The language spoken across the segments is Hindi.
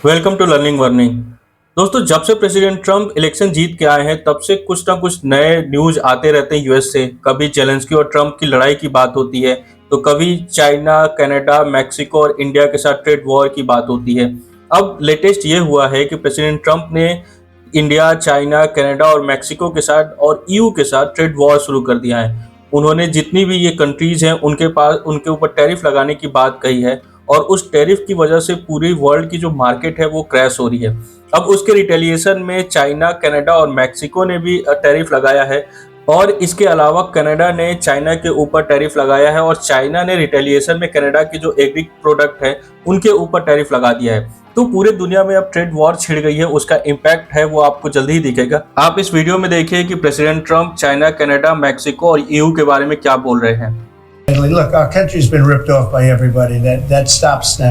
Welcome to learning burning. दोस्तों, जब से प्रेसिडेंट ट्रम्प इलेक्शन जीत के आए हैं तब से कुछ ना कुछ नए न्यूज आते रहते हैं यूएस से। कभी जेलेंस्की और ट्रम्प की लड़ाई की बात होती है तो कभी चाइना, कनाडा, मैक्सिको और इंडिया के साथ ट्रेड वॉर की बात होती है। अब लेटेस्ट ये हुआ है कि प्रेसिडेंट ट्रम्प ने इंडिया, चाइना, कनाडा और मैक्सिको के साथ और ईयू के साथ ट्रेड वॉर शुरू कर दिया है। उन्होंने जितनी भी ये कंट्रीज हैं उनके ऊपर टैरिफ लगाने की बात कही है और उस टैरिफ की वजह से पूरी वर्ल्ड की जो मार्केट है वो क्रैश हो रही है। अब उसके रिटेलिएशन में चाइना, कनाडा और मैक्सिको ने भी टैरिफ लगाया है और इसके अलावा कनाडा ने चाइना के ऊपर टैरिफ लगाया है और चाइना ने रिटेलिएशन में कनाडा के जो एग्री प्रोडक्ट है उनके ऊपर टैरिफ लगा दिया है। तो पूरे दुनिया में अब ट्रेड वॉर छिड़ गई है, उसका इम्पैक्ट है वो आपको जल्दी ही दिखेगा। आप इस वीडियो में देखिए कि president Trump China, Canada, Mexico और ईयू के बारे में क्या बोल रहे हैं। Look, our country's been ripped off by everybody. That stops now.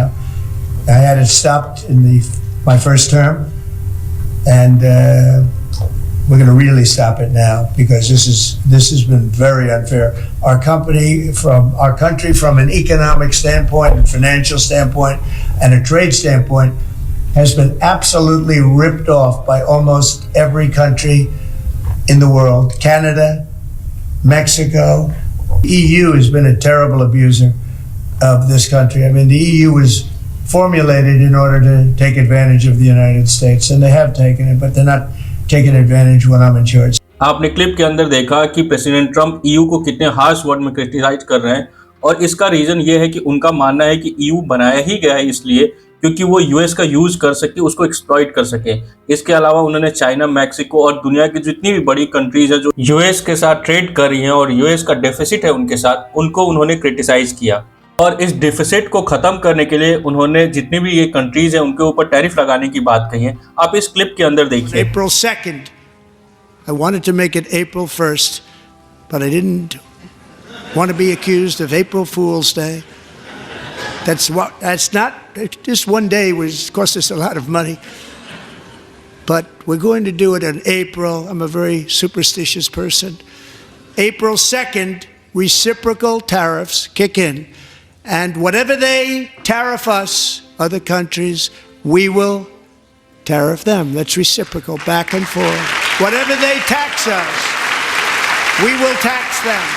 I had it stopped in my first term, and we're going to really stop it now because this has been very unfair. Our country, from an economic standpoint and financial standpoint and a trade standpoint, has been absolutely ripped off by almost every country in the world. Canada, Mexico. The EU has been a terrible abuser of this country. I mean, the EU was formulated in order to take advantage of the United States, and they have taken it, but they're not taking advantage when I'm in charge. आपने क्लिप के अंदर देखा कि प्रेसिडेंट ट्रम्प ईयू को कितने हार्श वर्ड में क्रिटिसाइज कर रहे हैं और इसका रीजन ये है कि उनका मानना है कि ईयू बनाया ही गया है इसलिए क्योंकि वो यूएस का यूज कर सके, उसको एक्सप्लॉइट कर सके। इसके अलावा उन्होंने चाइना, मैक्सिको और दुनिया की जितनी भी बड़ी कंट्रीज है जो यूएस के साथ ट्रेड कर रही हैं और यूएस का डेफिसिट है उनके साथ, उनको उन्होंने क्रिटिसाइज किया और इस डेफिसिट को खत्म करने के लिए उन्होंने जितनी भी ये कंट्रीज है उनके ऊपर टैरिफ लगाने की बात कही है। आप इस क्लिप के अंदर देखिए। April 2nd, I wanted to make it April 1st, but I didn't want to be accused of April Fool's Day. That's not, just one day cost us a lot of money. But we're going to do it in April. I'm a very superstitious person. April 2nd, reciprocal tariffs kick in. And whatever they tariff us, other countries, we will tariff them. That's reciprocal, back and forth. Whatever they tax us, we will tax them.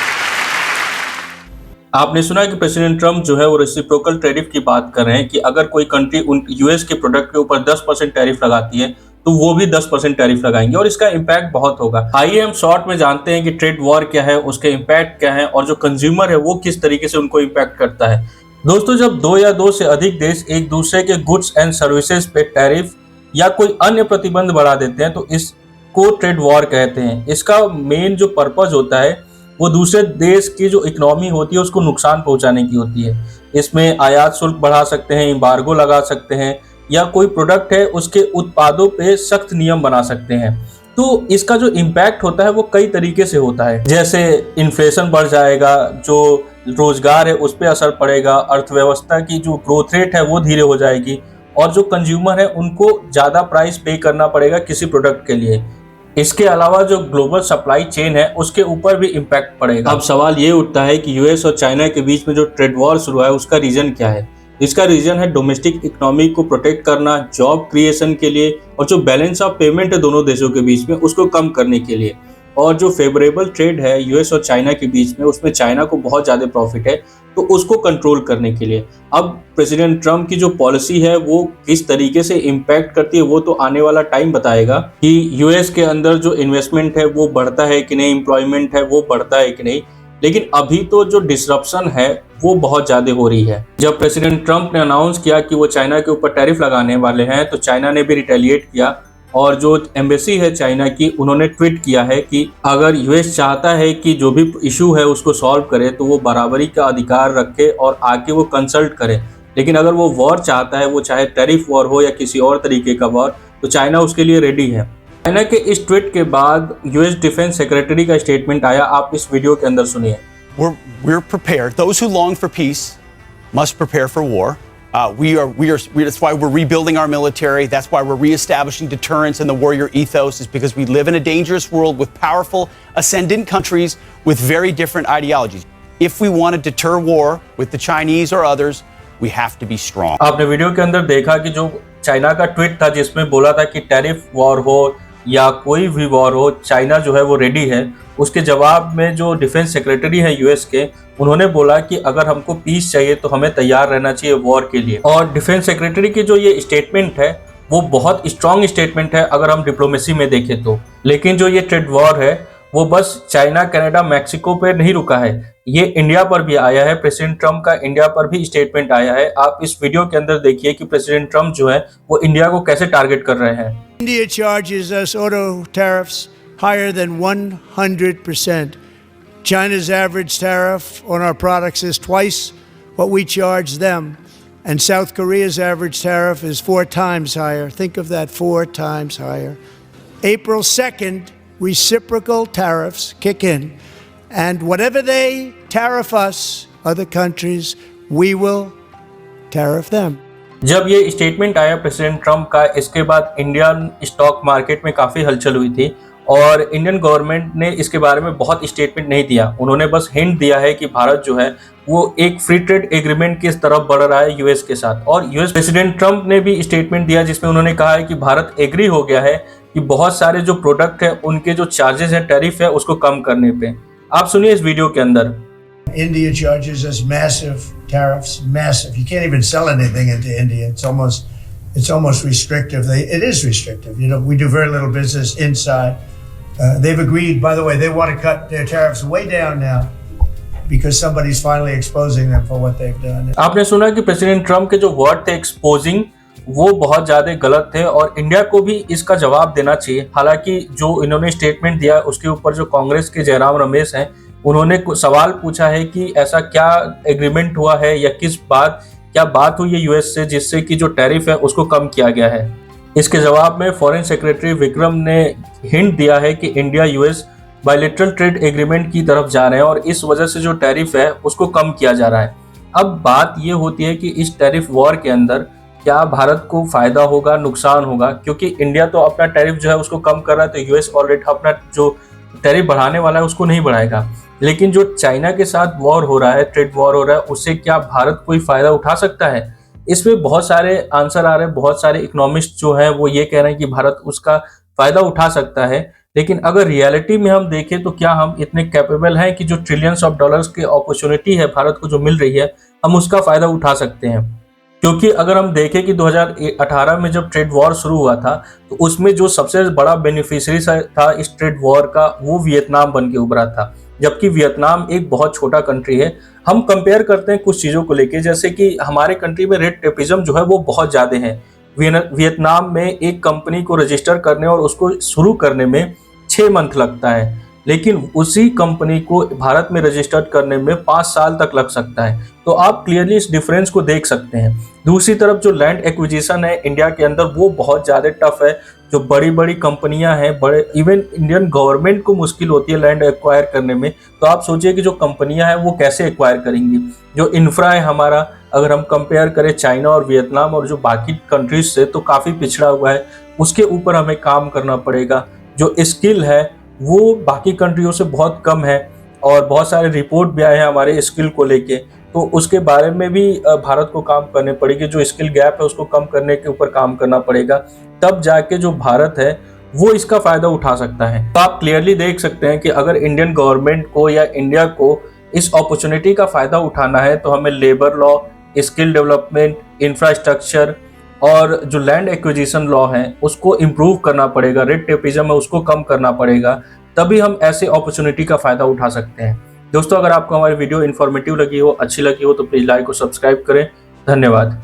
आपने सुना कि प्रेसिडेंट ट्रम्प जो है वो रेसिप्रोकल टैरिफ की बात कर रहे हैं कि अगर कोई कंट्री उन यूएस के प्रोडक्ट के ऊपर 10% टैरिफ लगाती है तो वो भी 10% टैरिफ लगाएंगे और इसका इम्पैक्ट बहुत होगा। आइए हम शॉर्ट में जानते हैं कि ट्रेड वॉर क्या है, उसके इम्पैक्ट क्या है और जो कंज्यूमर है वो किस तरीके से उनको इम्पैक्ट करता है। दोस्तों, जब दो या दो से अधिक देश एक दूसरे के गुड्स एंड सर्विसेज पे टैरिफ या कोई अन्य प्रतिबंध बढ़ा देते हैं तो इसको ट्रेड वॉर कहते हैं। इसका मेन जो पर्पज होता है वो दूसरे देश की जो इकोनॉमी होती है उसको नुकसान पहुंचाने की होती है। इसमें आयात शुल्क बढ़ा सकते हैं, एम्बार्गो लगा सकते हैं या कोई प्रोडक्ट है उसके उत्पादों पे सख्त नियम बना सकते हैं। तो इसका जो इम्पैक्ट होता है वो कई तरीके से होता है, जैसे इन्फ्लेशन बढ़ जाएगा, जो रोजगार है उस पर असर पड़ेगा, अर्थव्यवस्था की जो ग्रोथ रेट है वो धीरे हो जाएगी और जो कंज्यूमर है उनको ज़्यादा प्राइस पे करना पड़ेगा किसी प्रोडक्ट के लिए। इसके अलावा जो ग्लोबल सप्लाई चेन है उसके ऊपर भी इम्पैक्ट पड़ेगा। अब सवाल ये उठता है कि यूएस और चाइना के बीच में जो ट्रेड वॉर शुरू है उसका रीजन क्या है। इसका रीजन है डोमेस्टिक इकोनॉमी को प्रोटेक्ट करना, जॉब क्रिएशन के लिए और जो बैलेंस ऑफ पेमेंट है दोनों देशों के बीच में उसको कम करने के लिए। और जो फेवरेबल ट्रेड है यूएस और चाइना के बीच में उसमें चाइना को बहुत ज़्यादा प्रॉफिट है तो उसको कंट्रोल करने के लिए। अब प्रेसिडेंट ट्रम्प की जो पॉलिसी है वो किस तरीके से इम्पैक्ट करती है वो तो आने वाला टाइम बताएगा कि यूएस के अंदर जो इन्वेस्टमेंट है वो बढ़ता है कि नहीं, एम्प्लॉयमेंट है वो बढ़ता है कि नहीं। लेकिन अभी तो जो डिसरप्शन है वो बहुत ज़्यादा हो रही है। जब प्रेसिडेंट ट्रम्प ने अनाउंस किया कि वो चाइना के ऊपर टैरिफ लगाने वाले हैं तो चाइना ने भी रिटेलिएट किया और जो एम्बेसी है चाइना की उन्होंने ट्वीट किया है कि अगर यूएस चाहता है कि जो भी इशू है उसको सॉल्व करे तो वो बराबरी का अधिकार रखे और आके वो कंसल्ट करे। लेकिन अगर वो वॉर चाहता है, वो चाहे टैरिफ वॉर हो या किसी और तरीके का वॉर, तो चाइना उसके लिए रेडी है। चाइना के इस ट्वीट के बाद यूएस डिफेंस सेक्रेटरी का स्टेटमेंट आया, आप इस वीडियो के अंदर सुनिए। We're prepared. Those who long for peace must prepare for war. That's why we're rebuilding our military. That's why we're reestablishing deterrence and the warrior ethos, is because we live in a dangerous world with powerful ascendant countries with very different ideologies. If we want to deter war with the Chinese or others, we have to be strong. आपने वीडियो के अंदर देखा कि जो चाइना का ट्वीट था जिसमें बोला था कि टैरिफ वॉर हो या कोई भी वॉर हो, चाइना जो है वो रेडी है। उसके जवाब में जो डिफेंस सेक्रेटरी है यूएस के, उन्होंने बोला कि अगर हमको पीस चाहिए तो हमें तैयार रहना चाहिए वॉर के लिए। और डिफेंस सेक्रेटरी की जो ये स्टेटमेंट है वो बहुत स्ट्रांग स्टेटमेंट है अगर हम डिप्लोमेसी में देखें तो। लेकिन जो ये ट्रेड वॉर है वो बस चाइना, कनाडा, मैक्सिको पे नहीं रुका है, ये इंडिया पर भी आया है। प्रेसिडेंट ट्रम्प का इंडिया पर भी स्टेटमेंट आया है। आप इस वीडियो के अंदर देखिए कि प्रेसिडेंट ट्रम्प जो है वो इंडिया को कैसे टारगेट कर रहे हैं। India charges us auto tariffs higher than 100%. China's average tariff on our products is twice what we charge them. And South Korea's average tariff is 4 times higher. Think of that, 4 times higher. April 2nd, reciprocal tariffs kick in. And whatever they tariff us, other countries, we will tariff them. जब ये स्टेटमेंट आया प्रेसिडेंट ट्रम्प का, इसके बाद इंडियन स्टॉक मार्केट में काफ़ी हलचल हुई थी और इंडियन गवर्नमेंट ने इसके बारे में बहुत स्टेटमेंट नहीं दिया। उन्होंने बस हिंट दिया है कि भारत जो है वो एक फ्री ट्रेड एग्रीमेंट की तरफ बढ़ रहा है यूएस के साथ। और यूएस प्रेसिडेंट ट्रम्प ने भी स्टेटमेंट दिया जिसमें उन्होंने कहा है कि भारत एग्री हो गया है कि बहुत सारे जो प्रोडक्ट है उनके जो चार्जेस है, टैरिफ है, उसको कम करने पे। आप सुनिए इस वीडियो के अंदर। India charges us massive tariffs, massive. You can't even sell anything into India. It's almost restrictive. It is restrictive. You know, we do very little business inside. They've agreed, by the way, they want to cut their tariffs way down now because somebody's finally exposing them for what they've done. आपने सुना कि प्रेसिडेंट ट्रम्प के जो वर्ड थे एक्सपोजिंग, वो बहुत ज़्यादा गलत थे और इंडिया को भी इसका जवाब देना चाहिए। हालांकि जो इन्होंने स्टेटमेंट दिया उसके ऊपर जो कांग्रेस के जयराम रमेश हैं, उन्होंने सवाल पूछा है कि ऐसा क्या एग्रीमेंट हुआ है या क्या बात हुई है यूएस से जिससे कि जो टैरिफ है उसको कम किया गया है। इसके जवाब में फॉरेन सेक्रेटरी विक्रम ने हिंट दिया है कि India US bilateral trade agreement की तरफ जा रहे हैं और इस वजह से जो टैरिफ है उसको कम किया जा रहा है। अब बात ये होती है कि इस टैरिफ वॉर के अंदर क्या भारत को फायदा होगा, नुकसान होगा, क्योंकि इंडिया तो अपना टैरिफ जो है उसको कम कर रहा है, तो यूएस ऑलरेडी अपना जो टैरिफ बढ़ाने वाला है उसको नहीं बढ़ाएगा। लेकिन जो चाइना के साथ वॉर हो रहा है, ट्रेड वॉर हो रहा है, उससे क्या भारत कोई फायदा उठा सकता है? इसमें बहुत सारे आंसर आ रहे हैं। बहुत सारे इकोनॉमिस्ट जो हैं वो ये कह रहे हैं कि भारत उसका फायदा उठा सकता है। लेकिन अगर रियलिटी में हम देखें तो क्या हम इतने कैपेबल हैं कि जो ट्रिलियंस ऑफ डॉलर्स की अपॉर्चुनिटी है भारत को जो मिल रही है, हम उसका फायदा उठा सकते हैं? क्योंकि अगर हम देखें कि 2018 में जब ट्रेड वॉर शुरू हुआ था तो उसमें जो सबसे बड़ा बेनिफिशियरी था इस ट्रेड वॉर का, वो वियतनाम बन के उभरा था। जबकि वियतनाम एक बहुत छोटा कंट्री है। हम कंपेयर करते हैं कुछ चीज़ों को लेके, जैसे कि हमारे कंट्री में रेट टेपिज्म जो है वो बहुत ज़्यादा है। वियतनाम में एक कंपनी को रजिस्टर करने और उसको शुरू करने में 6 मंथ लगता है, लेकिन उसी कंपनी को भारत में रजिस्टर करने में 5 साल तक लग सकता है। तो आप क्लियरली इस डिफरेंस को देख सकते हैं। दूसरी तरफ जो लैंड एक्विजिशन है इंडिया के अंदर वो बहुत ज़्यादा टफ है। जो बड़ी बड़ी कंपनियां हैं, बड़े इवन इंडियन गवर्नमेंट को मुश्किल होती है लैंड एक्वायर करने में। तो आप सोचिए कि जो कंपनियां हैं वो कैसे एक्वायर करेंगी। जो इंफ्रा है हमारा, अगर हम कंपेयर करें चाइना और वियतनाम और जो बाकी कंट्रीज से, तो काफ़ी पिछड़ा हुआ है। उसके ऊपर हमें काम करना पड़ेगा। जो स्किल है वो बाकी कंट्रियों से बहुत कम है और बहुत सारे रिपोर्ट भी आए हैं हमारे स्किल को लेके, तो उसके बारे में भी भारत को काम करने पड़ेगी। जो स्किल गैप है उसको कम करने के ऊपर काम करना पड़ेगा, तब जाके जो भारत है वो इसका फायदा उठा सकता है। तो आप क्लियरली देख सकते हैं कि अगर इंडियन गवर्नमेंट को या इंडिया को इस अपॉर्चुनिटी का फायदा उठाना है तो हमें labour law, skill development, infrastructure और जो लैंड एक्विजिशन लॉ है उसको इम्प्रूव करना पड़ेगा। रेट टेपिज्म है उसको कम करना पड़ेगा, तभी हम ऐसे अपॉर्चुनिटी का फायदा उठा सकते हैं। दोस्तों, अगर आपको हमारी वीडियो इन्फॉर्मेटिव लगी हो, अच्छी लगी हो, तो प्लीज़ लाइक और सब्सक्राइब करें। धन्यवाद।